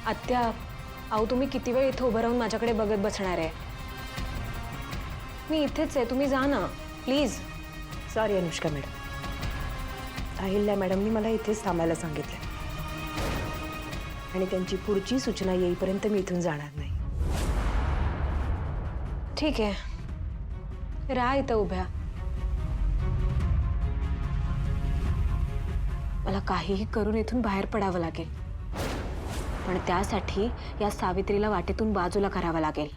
आत्या, अहो तुम्ही किती वेळ इथे उभं राहून माझ्याकडे बघत बसणार आहे? मी इथेच आहे, तुम्ही जा ना please. Sorry Anushka madam, Ahilya मॅडमनी मला इथेच थांबायला सांगितलं आणि त्यांची पुढची सूचना येईपर्यंत मी इथून जाणार नाही. ठीक आहे, राहा इथं उभ्या. मला काहीही करून इथून बाहेर पडावं लागेल, पण त्यासाठी या सावित्रीला वाटेतून बाजूला करावं लागेल.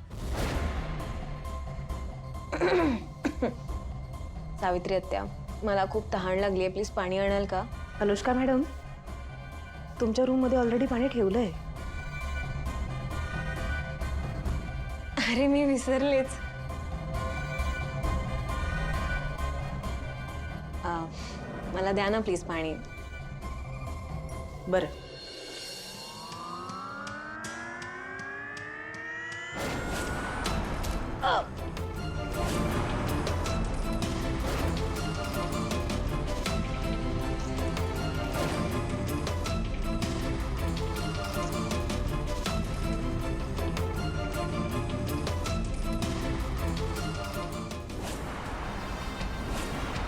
सावित्री आत्या, मला खूप तहान लागली आहे, प्लीज पाणी आणाल का? अनुष्का मॅडम, तुमच्या रूममध्ये ऑलरेडी पाणी ठेवलंय. अरे मी विसरलेच. मला द्या ना प्लीज पाणी. बरं.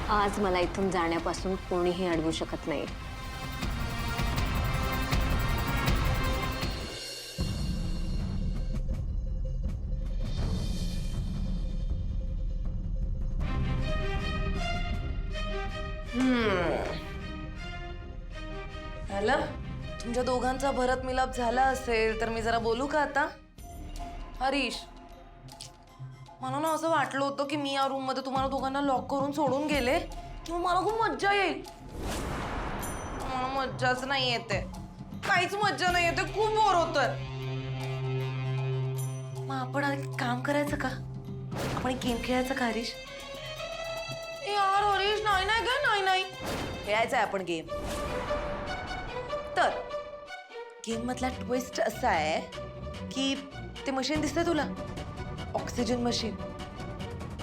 आज मला इथून जाण्यापासून कोणीही अडवू शकत नाही. झालं? तुमच्या दोघांचा भरत मिलाप झाला असेल तर मी जरा बोलू का आता? हरीश, मला ना असं वाटलं होतं की मी या रूम मध्ये तुम्हाला दोघांना लॉक करून सोडून गेले की मला खूप मज्जा येईल. मला मज्जाच नाही येते, काहीच मज्जा नाही येते, खूप बोर होतोय. मग आपण एक काम करायचं का? आपण एक गेम खेळायचं का हरीश? यार हरीश, नाही नाही ग, नाही नाही खेळायचं आहे आपण गेम. तर गेम मधला ट्विस्ट असा आहे की ते मशीन दिसतंय तुला, ऑक्सिजन मशीन,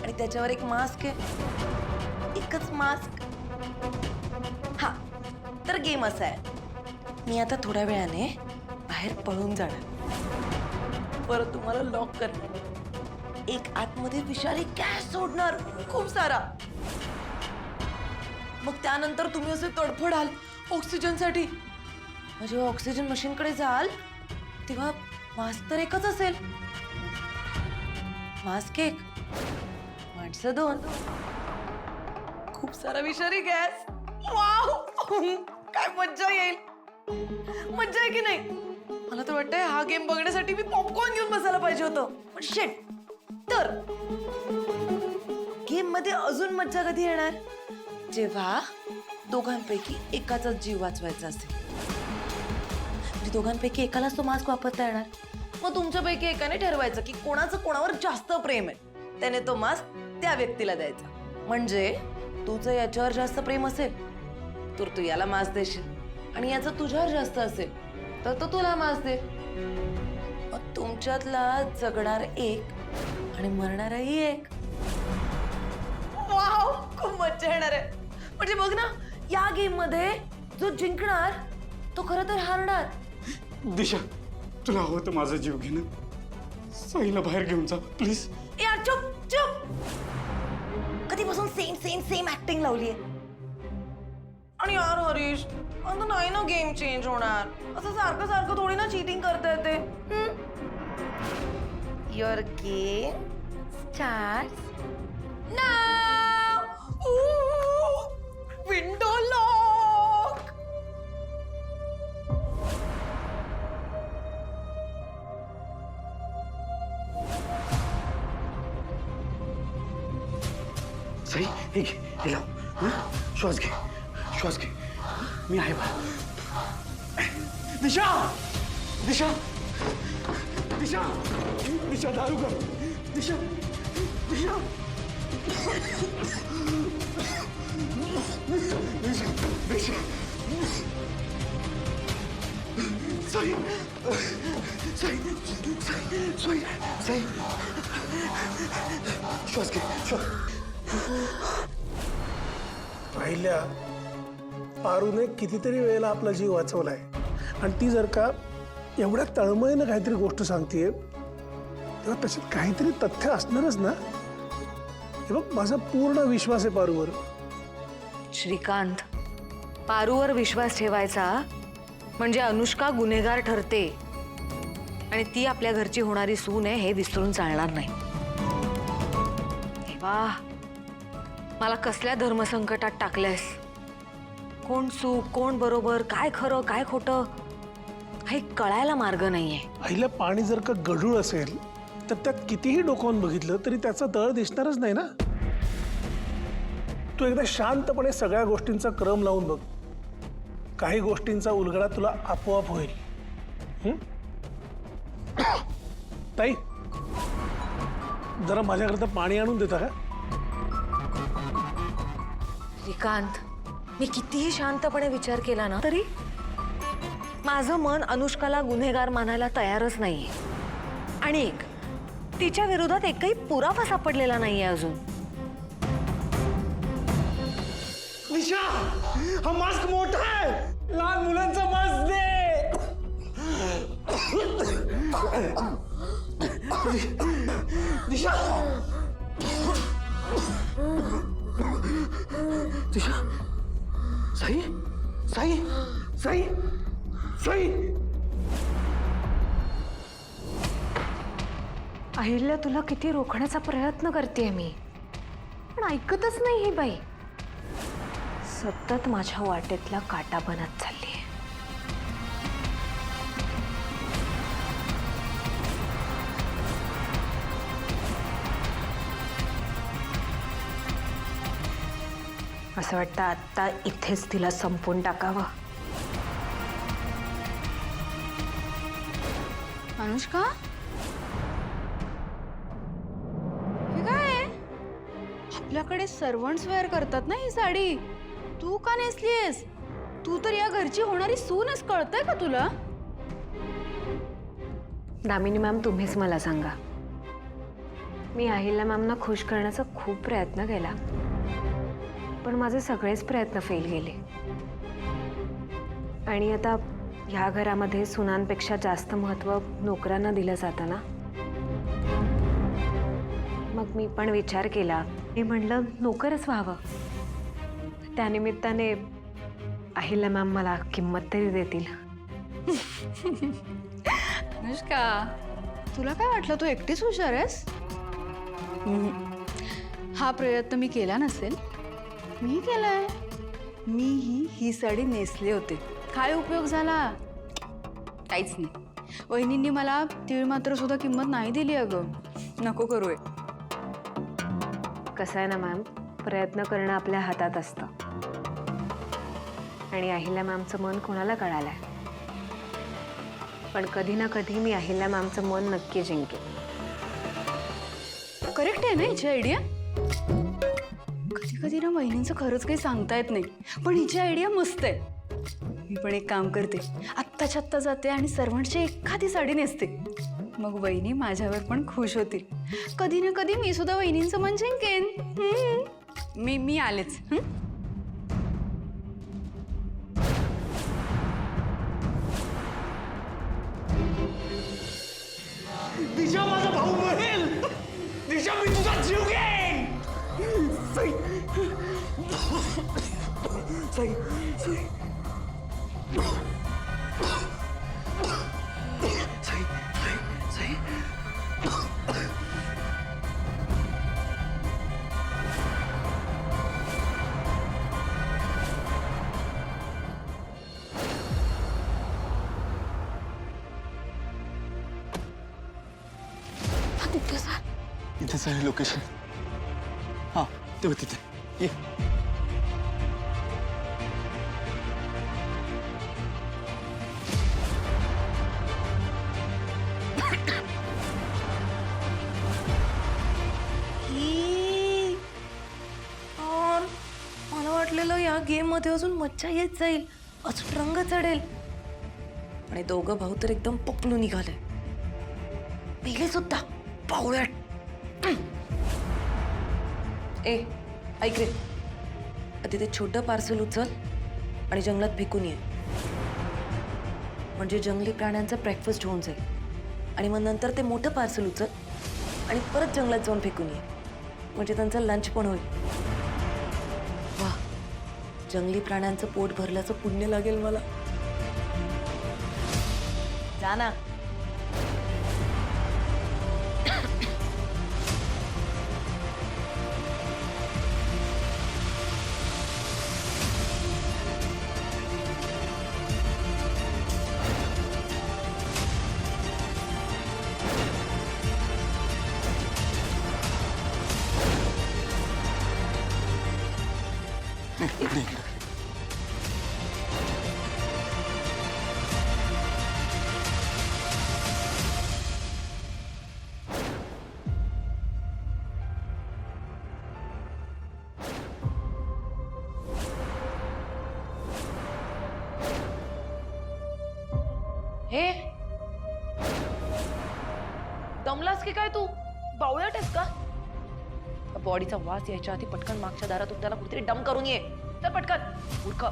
आणि त्याच्यावर एक मास्क आहे, एकच मास्क. हा, तर गेम असा आहे, मी आता थोड्या वेळाने बाहेर पळून जाणार, परत तुम्हाला लॉक करणार, एक आतमध्ये विषारी गॅस सोडणार खूप सारा. मग त्यानंतर तुम्ही असे तडफडाल ऑक्सिजनसाठी. जेव्हा ऑक्सिजन मशीनकडे जाल तेव्हा मास्क तर एकच असेल, मास्क एक, माणसं दोन, खूप सारा विषारी गॅस. वाव, काय मज्जा येईल. मज्जा आहे की नाही? मला तर वाटतंय हा गेम बघण्यासाठी मी पॉपकॉर्न घेऊन बसायला पाहिजे होतं, पण शिट. तर गेम मध्ये अजून मज्जा कधी येणार? जेव्हा दोघांपैकी एकाचाच जीव वाचवायचा असेल. म्हणजे दोघांपैकी एकालाच तो मास्क वापरता येणार. मग तुमच्यापैकी एकाने ठरवायचं की कोणाचं कोणावर जास्त प्रेम आहे, त्याने तो मास्क त्या व्यक्तीला द्यायचा. म्हणजे तुझं याच्यावर जास्त प्रेम असेल तर तू याला मास्क देशील, आणि याचं तुझ्यावर जास्त असेल तर तो तुला मास्क दे. मग तुमच्यातला जगणार एक आणि मरणारही एक. वाव, खूप मज्जा येणार आहे. म्हणजे बघ ना, या गेम मध्ये जो जिंकणार तो खरं तर हारणार. दिशा, तुला हवं तर माझा जीव घे ना, साईला बाहेर घेऊन जा प्लीज. यार चुप चुप, कधीपासून सेम सेम सेम ऍक्टिंग लावलीये. आणि यार हरीश, आता नाही ना गेम चेंज होणार. असं सारखं सारखं थोडी ना चीटिंग करता येते. Your game starts now. Window lock. Sai, हे घे, हे लाव. श्वास घे, श्वास घे, मी आहे बा. दिशा, दिशा, दिशा, दिशा, दारू कर. दिशा, दिशा, दिशा, दिशा. साई, साई, साई, साई, साई, श्वास घे, श्वास. पाहिल्या, पारूने कितीतरी वेळेला आपला जीव वाचवलाय, आणि ती जर का एवढ्या तळमळीनं काहीतरी गोष्ट सांगतेय तेव्हा त्याच्यात काहीतरी तथ्य असणारच ना. हे बघ, माझा पूर्ण विश्वास आहे पारूवर. श्रीकांत, पारूवर विश्वास ठेवायचा म्हणजे अनुष्का गुन्हेगार ठरते आणि ती आपल्या घरची होणारी सून आहे हे विसरून चालणार नाही. देवा, मला कसल्या धर्मसंकटात टाकलंयस. कोण चूक कोण बरोबर, काय खरं काय खोटं हे कळायला मार्ग नाहीये. आईला पाणी जर का गढूळ असेल तर त्यात कितीही डोकावून बघितलं तरी त्याचा तळ दिसणारच नाही ना. तू एकदा शांतपणे सगळ्या गोष्टींचा क्रम लावून बघ. काही गोष्टींचा उलगडा तुला आपोआप होईल. ताई, जरा माझ्याकरता पाणी आणून देता का? श्रीकांत, मी कितीही शांतपणे विचार केला ना तरी माझं मन अनुष्काला गुन्हेगार मानायला तयारच नाहीये. आणि एक, तिच्या विरोधात एकही पुरावा सापडलेला नाहीये अजून. निशा, हा मास्क मोठा आहे. लहान मुलांचा मास्क दे. निशा, निशा, साई, साई, साई, साई. अहिल्या, तुला किती रोखण्याचा प्रयत्न करते मी, पण ऐकतच नाही ही बाई. सतत माझ्या वाटेतला काटा बनत चालली आहे. असं वाटतं आत्ता इथेच तिला संपवून टाकावं. अनुष्का, हे काय आहे? आपल्याकडे सर्वंट्स वेअर करतात ना ही साडी. तू का नेसलीयस? तू तर या घरची होणारी सूनच, कळतंय का तुला? दामिनी मॅम, तुम्हीच मला सांगा. मी अहिल्या मॅमना खुश करण्याचा खूप प्रयत्न केला, पण माझे सगळेच प्रयत्न फेल गेले. आणि आता ह्या घरामध्ये सुनांपेक्षा जास्त महत्त्व नोकरांना दिलं जातं ना. मग मी पण विचार केला, मी म्हणलं नोकरच व्हावं. त्यानिमित्ताने अहिल्या मॅम मला किंमत तरी देतील. अनुष्का, तुला काय वाटलं तू एकटीच हुशार आहेस? हा प्रयत्न मी केला नसेल. मी केलाय. मीही ही साडी नेसले होते. काय उपयोग झाला? काहीच नाही. वहिनींनी मला तीळ मात्र सुद्धा किंमत नाही दिली. अगं नको करूय. कसं आहे ना मॅम, प्रयत्न करणं आपल्या हातात असतं. आणि अहिल्या मॅमचं मन कोणाला कळालंय, पण कधी ना कधी मी अहिल्या मॅमचं मन नक्की जिंकेन. करेक्ट आहे ना हिची आयडिया? कधी कधी ना वहिनींचं खरंच काही सांगता येत नाही, पण हिची आयडिया मस्त आहे. मी पण एक काम करते, आत्ताच्या आत्ता जाते आणि सर्वंटची एखादी साडी नेसते. मग वहिनी माझ्यावर पण खुश होतील. कधी ना कधी मी सुद्धा वहिनींचं मन जिंकेन. मी आलेच. दिशा, माझा भाऊ मरेल. दिशा, मी तुझा जीव घेईन. साई, साई, साई, साई, साई, साई. इथेच आहे लोकेशन. हां, तेव्हा तिथे ये. मला वाटलेलं या गेम मध्ये अजून मज्जा येत जाईल, अजून रंग चढेल. आणि दोघं भाऊ तर एकदम पपलू निघाले. मेले सुद्धा पावळ्यात. ए, ऐक रे, आधी ते छोटं पार्सल उचल आणि जंगलात फेकून ये. म्हणजे जंगली प्राण्यांचं ब्रेकफास्ट होऊन जाईल आणि मग नंतर ते मोठं पार्सल उचल आणि परत जंगलात जाऊन फेकून ये, म्हणजे त्यांचा लंच पण होईल. वा, जंगली प्राण्यांचं पोट भरल्याचं पुण्य लागेल मला. जा ना. इकडे इकडे. हे दमलास की काय तू? बावळट आहेस का? बॉडीचा वास यायच्या आधी पटकन मागच्या दारातून त्याला कुठेतरी डम करून ये. तर पटकन मूर्ख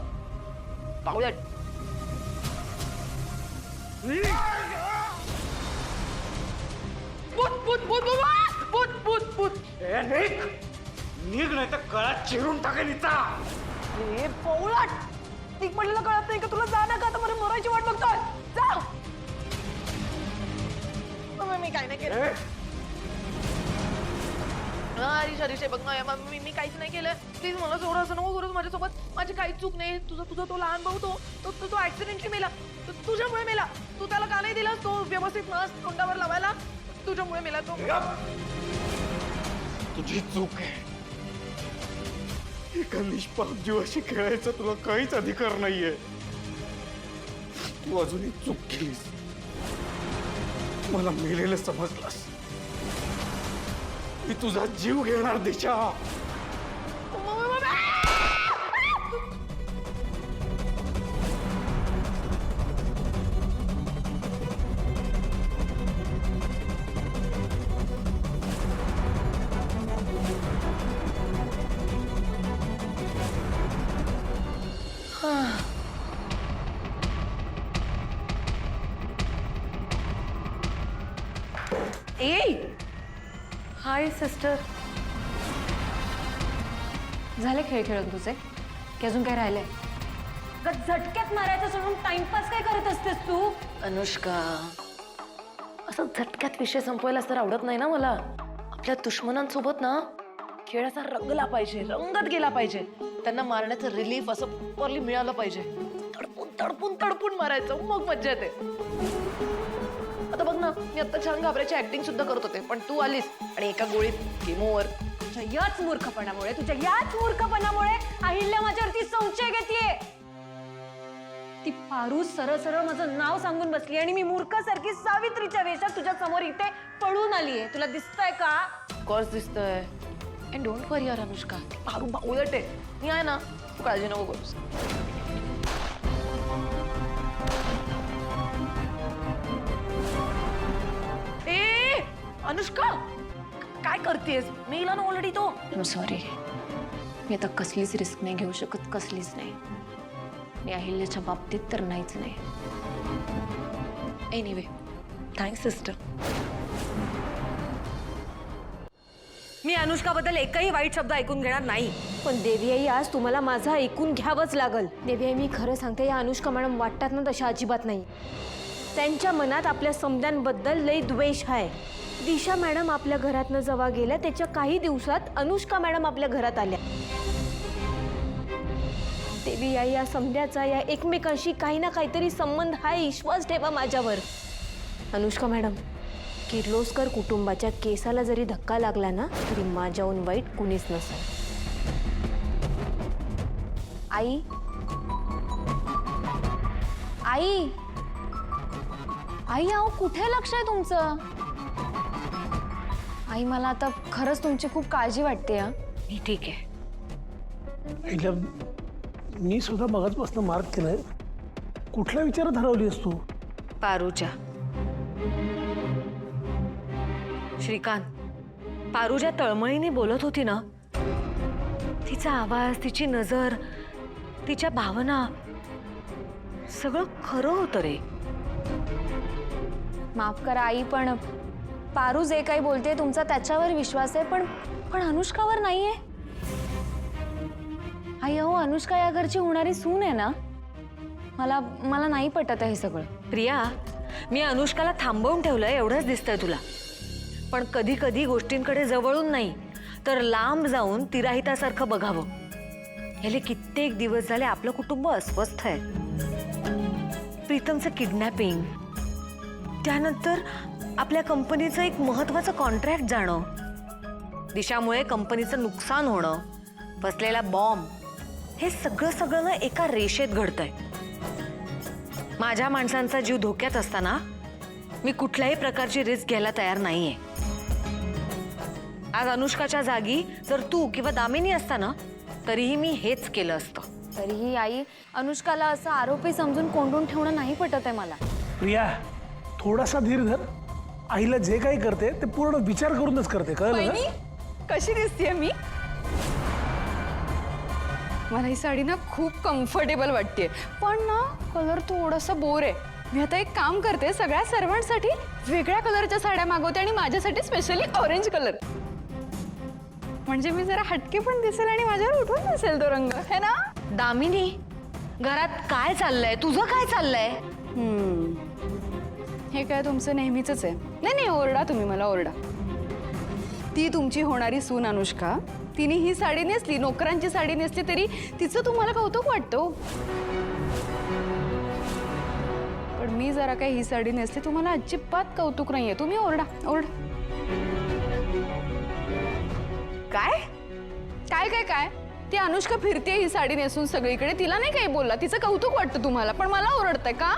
बावळट. भूत भूत भूत भूत भूत भूत. निघ नाही तर गळ्यात चिरून टाकेल इथं. ए बावळट, निघ म्हणलेलं कळत नाही का तुला? जा ना, का आता मला मरायची वाट बघतोय. जा. मी काय नाही केलं. हरीश हरीश, बघ ना, मी काहीच नाही केलं. प्लीज मला सोडा, असं नको करूस माझ्यासोबत. माझी काहीच चूक नाही. तुझा तो लहान भाऊ तो ऍक्सिडेंटली मेला. तुझ्यामुळे मेला. तू त्याला का नाही दिलास तो व्यवस्थित मास्क तोंडावर लावायला? तुझ्यामुळे मेला तो. तुझी चूक आहे. एका निष्पाप जीवाशी खेळायचा तुला काहीच अधिकार नाहीये. तू अजूनही चूक केलीस. मला मेलेलं समजलास. मी तुझा जीव घेणार दिशा. हाय सिस्टर. झाले खेळ खेळून तुझे की अजून काय राहिलंय? झटक्यात मारायचं सोडून टाइमपास काय करत असतेस तू? अनुष्का, असं झटक्यात विषय संपवायला तर आवडत नाही ना मला. आपल्या दुश्मनांसोबत ना खेळाचा रंगला पाहिजे, रंगत गेला पाहिजे. त्यांना मारण्याचं रिलीफ असं प्रॉपरली मिळालं पाहिजे. तडपून तडपून तडपून मारायचं, मग मज्जा येते. आता बघ ना, मी आता छान घाबरायची ऍक्टिंग सुद्धा करत होते, पण तू आलीस आणि एका गोळीत गेम ओव्हर. तुझ्या याच मूर्खपणामुळे अहिल्या माझ्यावरती संशय घेतीये. ती पारू सरळ सरळ माझं नाव सांगून बसली आणि मी मूर्खासारखी सावित्रीच्या वेशात तुझ्या समोर इथे पळून आलीये. तुला दिसतंय का? ऑफकोर्स दिसतंय. अँड डोंट वरी यार अनुष्का, पारू बावळट आहे. मी आहे ना, तू काळजी नको करूस. अनुष्का, काय करतेस? मेला ना ऑलरेडी तो. I sorry. मी आता कसलीच रिस्क नाही घेऊ शकत, कसलीच नाही. मी अहिल्याच्या बाबतीत तर नाहीच नाही. Anyway, thanks sister. मी अनुष्काबद्दल एकही वाईट शब्द ऐकून घेणार नाही. पण देवी आई, आज तुम्हाला माझं ऐकून घ्यावंच लागल. देवी आई, मी खरं सांगते, या अनुष्का मॅडम वाटतात ना तशा अजिबात नाही. त्यांच्या मनात आपल्या समद्यांबद्दल लई द्वेष आहे. दिशा मॅडम आपल्या घरातनं जेव्हा गेल्या त्याच्या काही दिवसात अनुष्का मॅडम आपल्या घरात आल्या. देवी आई, या समद्याचा या एकमेकांशी काही ना काहीतरी संबंध आहे. विश्वास ठेवा माझ्यावर. अनुष्का मॅडम, किर्लोस्कर कुटुंबाच्या केसाला जरी धक्का लागला ना तरी माझ्याहून वाईट कुणीच नसेल. आई, आई, आई, अहो कुठे लक्ष आहे तुमचं? आई, मला आता खरंच तुमची खूप काळजी वाटते. मी ठीक आहे. हिला मी सुद्धा मगाचपासून मार्क केलाय. कुठल्या विचारात हरवलीस तू? पारूच्या. श्रीकांत, पारू ज्या तळमळीने बोलत होती ना, तिचा आवाज, तिची नजर, तिच्या भावना सगळं खरं होतं रे. माफ करा आई, पण पारू जे काही बोलते तुमचा त्याच्यावर विश्वास आहे, पण अनुष्कावर नाहीये. आई अहो, अनुष्का या घरची होणारी सून आहे ना. मला नाही पटत हे सगळं. प्रिया, मी अनुष्काला थांबवून ठेवलंय एवढंच दिसतंय तुला. पण कधी कधी गोष्टींकडे जवळून नाही तर लांब जाऊन तिराहितासारखं बघावं. गेले कित्येक दिवस झाले आपलं कुटुंब अस्वस्थ आहे. प्रीतमचं किडनॅपिंग, त्यानंतर आपल्या कंपनीचं एक महत्वाचं कॉन्ट्रॅक्ट जाणं, दिशामुळे कंपनीचं नुकसान होणं, बसलेला बॉम्ब, हे सगळं ना एका रेषेत घडतंय. माझ्या माणसांचा जीव धोक्यात असताना मी कुठल्याही प्रकारची रिस्क घ्यायला तयार नाहीये. आज अनुष्काच्या जागी जर तू किंवा दामिनी असता ना, तरीही मी हेच केलं असतं. तरीही आई, अनुष्काला असं आरोपी समजून कोंडून ठेवणं नाही पटत आहे मला. प्रिया, थोडासा धीर धर. आईला जे काही करते ते पूर्ण विचार करूनच करते, कळलं ना? कशी दिसतेय मी? मला ही साडी ना खूप कम्फर्टेबल वाटते, पण ना कलर थोडासा बोर आहे. मी आता एक काम करते, सगळ्या सर्वांसाठी वेगळ्या कलरच्या साड्या मागवते आणि माझ्यासाठी स्पेशली ऑरेंज कलर. म्हणजे मी जरा हटके पण दिसेल आणि माझ्यावर उठून दिसेल तो रंग, है ना? दामिनी, घरात काय चाललंय? तुझं काय चाललंय? हे काय तुमचं नेहमीच आहे. नाही, ओरडा तुम्ही, मला ओरडा. ती तुमची होणारी सून अनुष्का, तिने ही साडी नेसली, नोकरांची साडी नेसली, तरी तिचं तुम्हाला कौतुक वाटतं. पण मी जरा काही ही साडी नेसली, तुम्हाला अजिबात कौतुक नाहीये. तुम्ही ओरडा. काय काय काय काय ती अनुष्का फिरते ही साडी नेसून सगळीकडे, तिला नाही काही बोलला, तिचं कौतुक वाटतं तुम्हाला, पण मला ओरडताय का?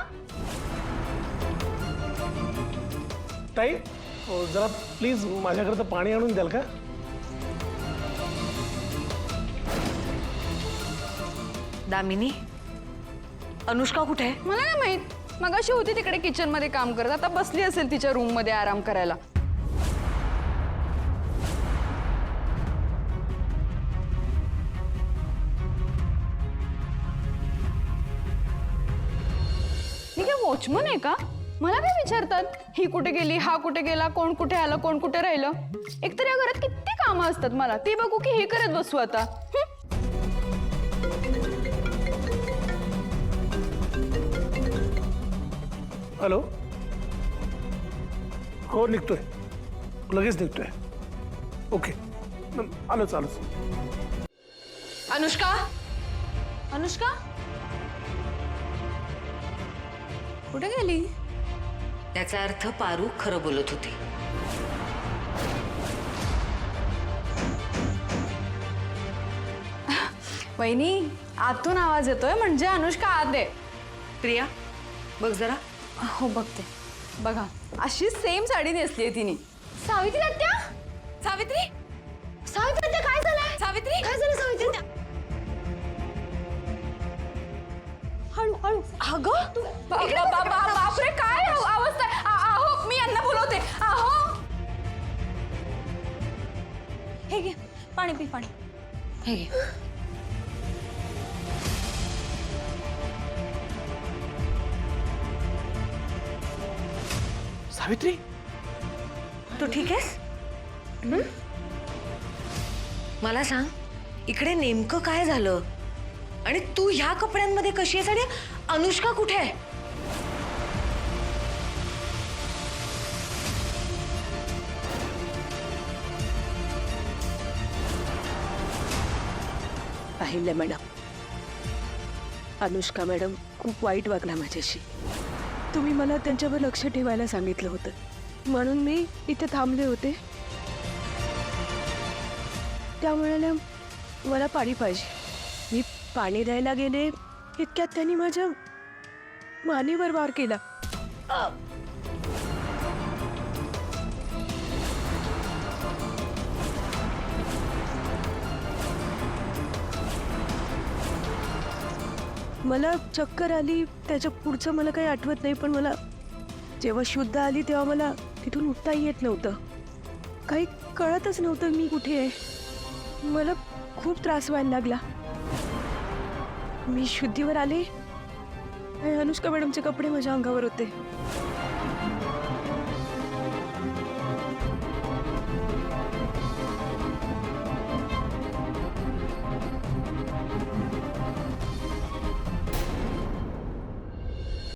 ताई, जरा प्लीज माझ्याकरता पाणी आणून द्याल का? दामिनी, अनुष्का कुठे आहे? मला नाही माहित. मगाशी होती तिकडे किचन मध्ये काम करत, आता बसली असेल तिच्या रूम मध्ये आराम करायला. मी काय वॉचमन आहे का? मला काय विचारतात ही कुठे गेली, हा कुठे गेला, कोण कुठे आलं, कोण कुठे राहिलं? एकतर या घरात किती कामं असतात, मला ते बघू की हे करत बसू आता? हॅलो, हो निघतोय, लगेच निघतोय. ओके, आलोच. अनुष्का, कुठे गेली? याचा अर्थ पारू खरं बोलत होती. वहिनी, आतून आवाज येतोय, म्हणजे अनुष्का आत आहे. प्रिया, बघ जरा. हो बघते. बघा, अशी सेम साडी नेसली आहे तिने. सावित्री आत्या, सावित्री, आत्या, काय झालंय? सावित्री, काय झालं सावित्री आत्या? हळू. अगं बापरे, काय अवस्था आहे? आहो, मी यांना बोलवते. आहो, हे घे पाणी, पी पाणी. हे घे. सावित्री, तू ठीक आहेस? मला सांग, इकडे नेमकं काय झालं आणि तू ह्या कपड्यांमध्ये कशी आहेस आणि अनुष्का कुठे आहे? अहिल्या मॅडम, अनुष्का मॅडम खूप वाईट वागला माझ्याशी. तुम्ही मला त्यांच्यावर लक्ष ठेवायला सांगितलं होतं, म्हणून मी इथे थांबले होते. त्यामुळे मला पाणी पाहिजे. मी पाणी द्यायला गेले, इतक्यात त्यांनी माझ्या मानेवर वार केला. मला चक्कर आली. त्याच्या पुढचं मला काही आठवत नाही, पण मला जेव्हा शुद्ध आली तेव्हा मला तिथून उठताही येत नव्हतं. काही कळतच नव्हतं मी कुठे आहे. मला खूप त्रास व्हायला लागला. मी शुद्धीवर आले आणि अनुष्का मॅडमचे कपडे माझ्या अंगावर होते.